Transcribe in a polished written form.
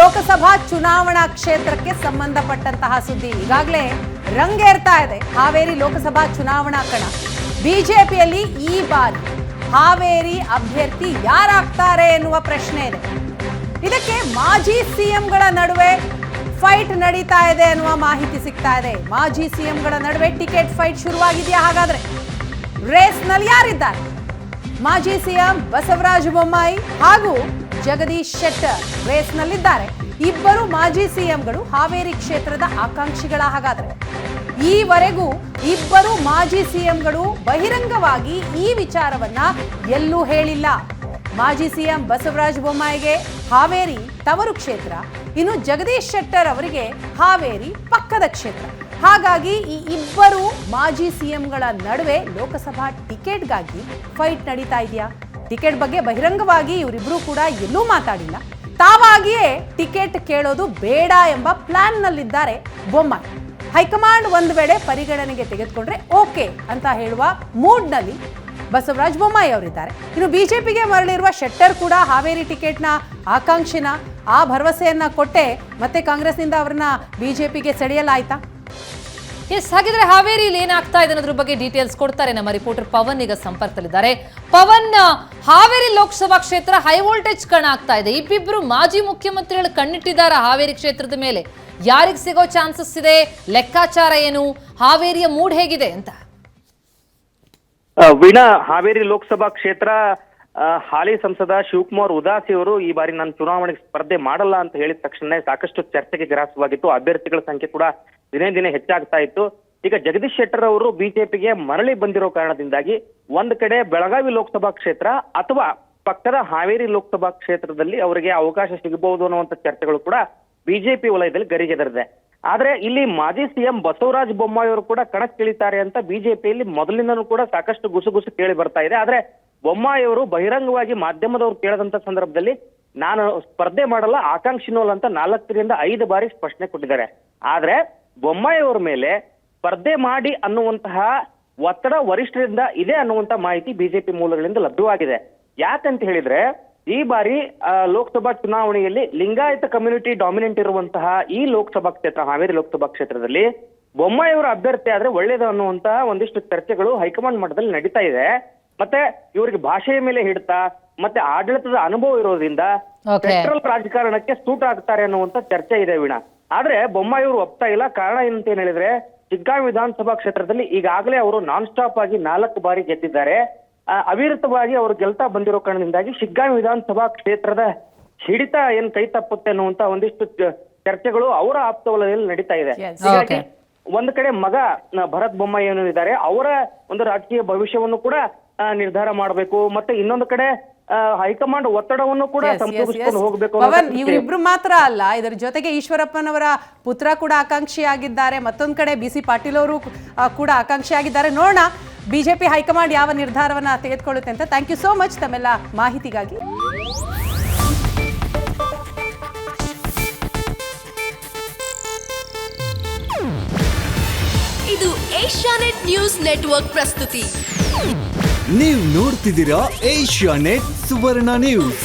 ಲೋಕಸಭಾ ಚುನಾವಣಾ ಕ್ಷೇತ್ರಕ್ಕೆ ಸಂಬಂಧಪಟ್ಟಂತಹ ಸುದ್ದಿ ಈಗಾಗಲೇ ರಂಗೇರ್ತಾ ಇದೆ. ಹಾವೇರಿ ಲೋಕಸಭಾ ಚುನಾವಣಾ ಕಣ. ಬಿಜೆಪಿಯಲ್ಲಿ ಈ ಬಾರಿ ಹಾವೇರಿ ಅಭ್ಯರ್ಥಿ ಯಾರಾಗ್ತಾರೆ ಎನ್ನುವ ಪ್ರಶ್ನೆ ಇದೆ. ಇದಕ್ಕೆ ಮಾಜಿ ಸಿಎಂಗಳ ನಡುವೆ ಫೈಟ್ ನಡೀತಾ ಇದೆ ಅನ್ನುವ ಮಾಹಿತಿ ಸಿಗ್ತಾ ಇದೆ. ಮಾಜಿ ಸಿಎಂಗಳ ನಡುವೆ ಟಿಕೆಟ್ ಫೈಟ್ ಶುರುವಾಗಿದೆಯಾ? ಹಾಗಾದ್ರೆ ರೇಸ್ನಲ್ಲಿ ಯಾರಿದ್ದಾರೆ? ಮಾಜಿ ಸಿಎಂ ಬಸವರಾಜ ಬೊಮ್ಮಾಯಿ ಹಾಗೂ ಜಗದೀಶ್ ಶೆಟ್ಟರ್ ರೇಸ್ನಲ್ಲಿದ್ದಾರೆ. ಇಬ್ಬರು ಮಾಜಿ ಸಿಎಂಗಳು ಹಾವೇರಿ ಕ್ಷೇತ್ರದ ಆಕಾಂಕ್ಷಿಗಳ. ಹಾಗಾದ್ರೆ ಈವರೆಗೂ ಇಬ್ಬರು ಮಾಜಿ ಸಿಎಂಗಳು ಬಹಿರಂಗವಾಗಿ ಈ ವಿಚಾರವನ್ನ ಎಲ್ಲೂ ಹೇಳಿಲ್ಲ. ಮಾಜಿ ಸಿಎಂ ಬಸವರಾಜ ಬೊಮ್ಮಾಯಿಗೆ ಹಾವೇರಿ ತವರು ಕ್ಷೇತ್ರ, ಇನ್ನು ಜಗದೀಶ್ ಶೆಟ್ಟರ್ ಅವರಿಗೆ ಹಾವೇರಿ ಪಕ್ಕದ ಕ್ಷೇತ್ರ. ಹಾಗಾಗಿ ಈ ಇಬ್ಬರು ಮಾಜಿ ಸಿಎಂಗಳ ನಡುವೆ ಲೋಕಸಭಾ ಟಿಕೆಟ್ಗಾಗಿ ಫೈಟ್ ನಡೀತಾ ಇದೆಯಾ? ಟಿಕೆಟ್ ಬಗ್ಗೆ ಬಹಿರಂಗವಾಗಿ ಇವರಿಬ್ರು ಕೂಡ ಎಲ್ಲೂ ಮಾತಾಡಿಲ್ಲ. ತಾವಾಗಿಯೇ ಟಿಕೆಟ್ ಕೇಳೋದು ಬೇಡ ಎಂಬ ಪ್ಲಾನ್ನಲ್ಲಿದ್ದಾರೆ ಬೊಮ್ಮಾಯಿ. ಹೈಕಮಾಂಡ್ ಒಂದು ವೇಳೆ ಪರಿಗಣನೆಗೆ ತೆಗೆದುಕೊಂಡ್ರೆ ಓಕೆ ಅಂತ ಹೇಳುವ ಮೂಡ್ನಲ್ಲಿ ಬಸವರಾಜ ಬೊಮ್ಮಾಯಿ ಅವರಿದ್ದಾರೆ. ಇನ್ನು ಬಿಜೆಪಿಗೆ ಮರಳಿರುವ ಶೆಟ್ಟರ್ ಕೂಡ ಹಾವೇರಿ ಟಿಕೆಟ್ನ ಆಕಾಂಕ್ಷಿನ. ಆ ಭರವಸೆಯನ್ನ ಕೊಟ್ಟೆ ಮತ್ತೆ ಕಾಂಗ್ರೆಸ್ನಿಂದ ಅವರನ್ನ ಬಿಜೆಪಿಗೆ ಸೆಳೆಯಲಾಯ್ತಾ? ಎಸ್, ಹಾಗಿದ್ರೆ ಹಾವೇರಿಯಲ್ಲಿ ಏನಾಗ್ತಾ ಇದೆ ಅನ್ನೋದ್ರ ಬಗ್ಗೆ ಡೀಟೇಲ್ಸ್ ಕೊಡ್ತಾರೆ ನಮ್ಮ ರಿಪೋರ್ಟರ್ ಪವನ್. ಈಗ ಸಂಪರ್ಕದಲ್ಲಿದ್ದಾರೆ. ಪವನ್, ಹಾವೇರಿ ಲೋಕಸಭಾ ಕ್ಷೇತ್ರ ಹೈ ವೋಲ್ಟೇಜ್ ಕಣ ಆಗ್ತಾ ಇದೆ. ಇಬ್ಬಿಬ್ರು ಮಾಜಿ ಮುಖ್ಯಮಂತ್ರಿಗಳು ಕಣ್ಣಿಟ್ಟಿದ್ದಾರೆ ಹಾವೇರಿ ಕ್ಷೇತ್ರದ ಮೇಲೆ. ಯಾರಿಗೆ ಸಿಗೋ ಚಾನ್ಸಸ್ ಇದೆ? ಲೆಕ್ಕಾಚಾರ ಏನು? ಹಾವೇರಿಯ ಮೂಡ್ ಹೇಗಿದೆ ಅಂತ? ವೀಣಾ, ಹಾವೇರಿ ಲೋಕಸಭಾ ಕ್ಷೇತ್ರ ಹಾಲಿ ಸಂಸದ ಶಿವಕುಮಾರ್ ಉದಾಸಿ ಅವರು ಈ ಬಾರಿ ನಾನು ಚುನಾವಣೆಗೆ ಸ್ಪರ್ಧೆ ಮಾಡಲ್ಲ ಅಂತ ಹೇಳಿದ ತಕ್ಷಣ ಸಾಕಷ್ಟು ಚರ್ಚೆಗೆ ಗ್ರಾಸವಾಗಿತ್ತು. ಅಭ್ಯರ್ಥಿಗಳ ಸಂಖ್ಯೆ ಕೂಡ ದಿನೇ ದಿನೇ ಹೆಚ್ಚಾಗ್ತಾ ಇತ್ತು. ಈಗ ಜಗದೀಶ್ ಶೆಟ್ಟರ್ ಅವರು ಬಿಜೆಪಿಗೆ ಮರಳಿ ಬಂದಿರೋ ಕಾರಣದಿಂದಾಗಿ ಒಂದ್ ಕಡೆ ಬೆಳಗಾವಿ ಲೋಕಸಭಾ ಕ್ಷೇತ್ರ ಅಥವಾ ಪಕ್ಕದ ಹಾವೇರಿ ಲೋಕಸಭಾ ಕ್ಷೇತ್ರದಲ್ಲಿ ಅವರಿಗೆ ಅವಕಾಶ ಸಿಗಬಹುದು ಅನ್ನುವಂಥ ಚರ್ಚೆಗಳು ಕೂಡ ಬಿಜೆಪಿ ವಲಯದಲ್ಲಿ ಗರಿಗೆದರಿದೆ. ಆದ್ರೆ ಇಲ್ಲಿ ಮಾಜಿ ಸಿಎಂ ಬಸವರಾಜ ಬೊಮ್ಮಾಯಿ ಅವರು ಕೂಡ ಕಣಕ್ಕಿಳಿತಾರೆ ಅಂತ ಬಿಜೆಪಿಯಲ್ಲಿ ಮೊದಲಿಂದನೂ ಕೂಡ ಸಾಕಷ್ಟು ಗುಸುಗುಸು ಕೇಳಿ ಬರ್ತಾ ಇದೆ. ಆದ್ರೆ ಬೊಮ್ಮಾಯಿ ಅವರು ಬಹಿರಂಗವಾಗಿ ಮಾಧ್ಯಮದವರು ಕೇಳದಂತ ಸಂದರ್ಭದಲ್ಲಿ ನಾನು ಸ್ಪರ್ಧೆ ಮಾಡಲ್ಲ, ಆಕಾಂಕ್ಷಿನೂ ಅಲ್ಲ ಅಂತ 4 ಬಾರಿ ಸ್ಪಷ್ಟನೆ ಕೊಟ್ಟಿದ್ದಾರೆ. ಆದ್ರೆ ಬೊಮ್ಮಾಯಿ ಅವರ ಮೇಲೆ ಸ್ಪರ್ಧೆ ಮಾಡಿ ಅನ್ನುವಂತಹ ಒತ್ತಡ ವರಿಷ್ಠರಿಂದ ಇದೆ ಅನ್ನುವಂತ ಮಾಹಿತಿ ಬಿಜೆಪಿ ಮೂಲಗಳಿಂದ ಲಭ್ಯವಾಗಿದೆ. ಯಾಕಂತ ಹೇಳಿದ್ರೆ ಈ ಬಾರಿ ಲೋಕಸಭಾ ಚುನಾವಣೆಯಲ್ಲಿ ಲಿಂಗಾಯತ ಕಮ್ಯುನಿಟಿ ಡಾಮಿನೆಂಟ್ ಇರುವಂತಹ ಈ ಲೋಕಸಭಾ ಕ್ಷೇತ್ರ ಹಾವೇರಿ ಲೋಕಸಭಾ ಕ್ಷೇತ್ರದಲ್ಲಿ ಬೊಮ್ಮಾಯಿ ಅವರ ಅಭ್ಯರ್ಥಿ ಆದ್ರೆ ಒಳ್ಳೇದು ಅನ್ನುವಂತಹ ಒಂದಿಷ್ಟು ಚರ್ಚೆಗಳು ಹೈಕಮಾಂಡ್ ಮಟ್ಟದಲ್ಲಿ ನಡೀತಾ ಇದೆ. ಮತ್ತೆ ಇವರಿಗೆ ಭಾಷೆಯ ಮೇಲೆ ಹಿಡಿತ ಮತ್ತೆ ಆಡಳಿತದ ಅನುಭವ ಇರೋದ್ರಿಂದ ಸೆಂಟ್ರಲ್ ರಾಜಕಾರಣಕ್ಕೆ ಸೂಟ್ ಆಗ್ತಾರೆ ಅನ್ನುವಂತ ಚರ್ಚೆ ಇದೆ ವೀಣಾ. ಆದ್ರೆ ಬೊಮ್ಮಾಯಿ ಅವರು ಒಪ್ತಾ ಇಲ್ಲ. ಕಾರಣ ಏನಂತ ಏನ್ ಹೇಳಿದ್ರೆ ಶಿಗ್ಗಾಂವಿ ವಿಧಾನಸಭಾ ಕ್ಷೇತ್ರದಲ್ಲಿ ಈಗಾಗಲೇ ಅವರು ನಾನ್ ಸ್ಟಾಪ್ ಆಗಿ 4 ಬಾರಿ ಗೆದ್ದಿದ್ದಾರೆ. ಅವಿರತವಾಗಿ ಅವರು ಗೆಲ್ತಾ ಬಂದಿರೋ ಕಾರಣದಿಂದಾಗಿ ಶಿಗ್ಗಾಂವಿ ವಿಧಾನಸಭಾ ಕ್ಷೇತ್ರದ ಹಿಡಿತ ಏನ್ ಕೈ ತಪ್ಪುತ್ತೆ ಅನ್ನುವಂತ ಒಂದಿಷ್ಟು ಚರ್ಚೆಗಳು ಅವರ ಆಪ್ತ ವಲಯದಲ್ಲಿ ನಡೀತಾ ಇದೆ. ಹೀಗಾಗಿ ಒಂದ್ ಕಡೆ ಮಗ ಭರತ್ ಬೊಮ್ಮಾಯಿ ಏನು ಇದ್ದಾರೆ, ಅವರ ಒಂದು ರಾಜಕೀಯ ಭವಿಷ್ಯವನ್ನು ಕೂಡ ನಿರ್ಧಾರ ಮಾಡಬೇಕು. ಮತ್ತೆ ಇನ್ನೊಂದು ಕಡೆ ಹೈಕಮಾಂಡ್ ಒತ್ತಡವನ್ನು ಕೂಡ ಸಂಪೂರ್ಣಿಸಿಕೊಂಡು ಹೋಗಬೇಕು. ಇವರಿಬ್ರು ಮಾತ್ರ ಅಲ್ಲ, ಇದರ ಜೊತೆಗೆ ಈಶ್ವರಪ್ಪನವರ ಪುತ್ರ ಕೂಡ ಆಕಾಂಕ್ಷಿಯಾಗಿದ್ದಾರೆ. ಮತ್ತೊಂದ್ ಕಡೆ BC ಪಾಟೀಲ್ ಅವರು ಕೂಡ ಆಕಾಂಕ್ಷಿಯಾಗಿದ್ದಾರೆ. ನೋಡೋಣ ಬಿಜೆಪಿ ಹೈಕಮಾಂಡ್ ಯಾವ ನಿರ್ಧಾರವನ್ನ ತೆಗೆದುಕೊಳ್ಳುತ್ತೆ ಅಂತ. ಥ್ಯಾಂಕ್ ಯು ಸೋ ಮಚ್ ತಮ್ಮೆಲ್ಲ ಮಾಹಿತಿಗಾಗಿ. ಇದು ಏಷ್ಯಾನೆಟ್ ನ್ಯೂಸ್ ನೆಟ್ವರ್ಕ್ ಪ್ರಸ್ತುತಿ. ನೀವು ನೋಡ್ತಿದ್ದೀರಾ ಏಷ್ಯಾನೆಟ್ ಸುವರ್ಣ ನ್ಯೂಸ್.